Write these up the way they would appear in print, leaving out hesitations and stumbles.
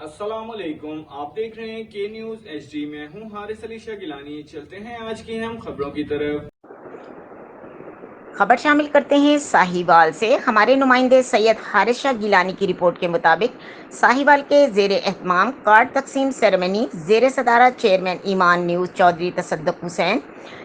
السلام علیکم، آپ دیکھ رہے ہیں کے نیوز ایچ ڈی۔ میں ہوں حارث علی شاہ گیلانی۔ چلتے ہیں آج کی اہم خبروں کی طرف۔ خبر شامل کرتے ہیں ساہیوال سے۔ ہمارے نمائندے سید حارث شاہ گیلانی کی رپورٹ کے مطابق ساہیوال کے زیر اہتمام کارڈ تقسیم سیریمنی زیر صدارت چیئرمین ایمان نیوز چودھری تصدق حسین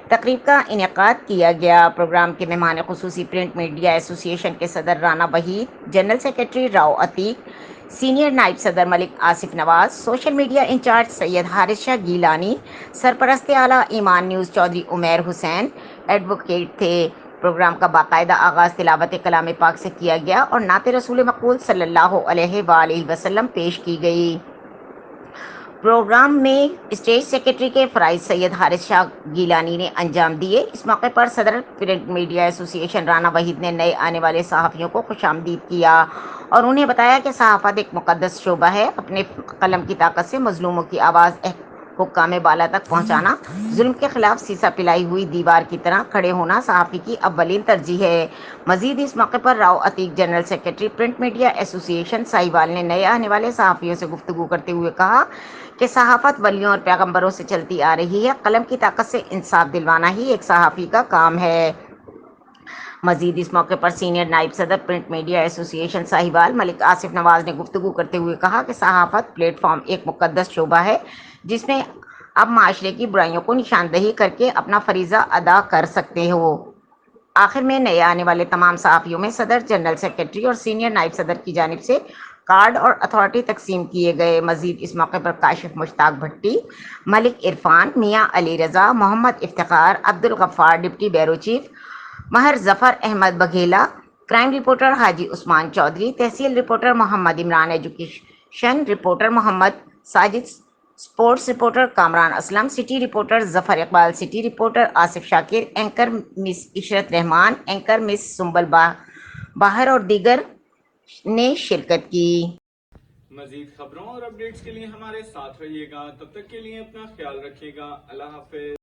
تقریب کا انعقاد کیا گیا۔ پروگرام کے مہمان خصوصی پرنٹ میڈیا ایسوسی ایشن کے صدر Rana Waheed, general secretary Rao Atiq, senior نائب صدر Malik Asif Nawaz, social media in charge Syed Haris Shah Gilani, سرپرست اعلیٰ ایمان نیوز چودھری عمیر حسین ایڈوکیٹ تھے۔ پروگرام کا باقاعدہ آغاز تلاوت کلام پاک سے کیا گیا اور نعت رسول مقبول صلی اللہ علیہ وآلہ وسلم پیش کی گئی۔ پروگرام میں اسٹیج سیکرٹری کے فرائض سید حارث شاہ گیلانی نے انجام دیے۔ اس موقع پر صدر پرنٹ میڈیا ایسوسی ایشن رانا وحید نے نئے آنے والے صحافیوں کو خوش آمدید کیا اور انہیں بتایا کہ صحافت ایک مقدس شعبہ ہے۔ اپنے قلم کی طاقت سے مظلوموں کی آواز حکام بالا تک پہنچانا، ظلم کے خلاف سیسا پلائی ہوئی دیوار کی طرح کھڑے ہونا صحافی کی اولین ترجیح ہے۔ مزید اس موقع پر Rao Atiq, general secretary print media association Sahiwal نے نئے آنے والے صحافیوں سے گفتگو کرتے ہوئے کہا کہ صحافت ولیوں اور پیغمبروں سے چلتی آ رہی ہے۔ قلم کی طاقت سے انصاف دلوانا ہی ایک صحافی کا کام ہے۔ مزید اس موقع پر سینئر نائب صدر print media association Sahiwal ملک آصف نواز نے گفتگو کرتے ہوئے کہا کہ صحافت پلیٹ فارم ایک مقدس شعبہ ہے جس میں اب معاشرے کی برائیوں کو نشاندہی کر کے اپنا فریضہ ادا کر سکتے ہو۔ آخر میں نئے آنے والے تمام صحافیوں میں صدر، جنرل سیکرٹری اور سینئر نائب صدر کی جانب سے کارڈ اور اتھارٹی تقسیم کیے گئے۔ مزید اس موقع پر کاشف مشتاق بھٹی، Malik Irfan, Mian Ali Raza, Muhammad Iftikhar, Abdul Ghaffar deputy bureau chief, Mehar Zafar Ahmed Bagheela, crime reporter Haji Usman Chaudhry, tehsil reporter Muhammad Imran, education reporter Muhammad Sajid, sports reporter Kamran Aslam, city reporter Zafar Iqbal, city reporter Asif Shakir, anchor miss Ishrat Rehman, anchor miss Sumbul Bahar اور دیگر نے شرکت کی۔ مزید خبروں اور اپڈیٹس کے لیے ہمارے ساتھ رہیے گا۔ تب تک کے لیے اپنا خیال رکھیے گا۔ اللہ حافظ۔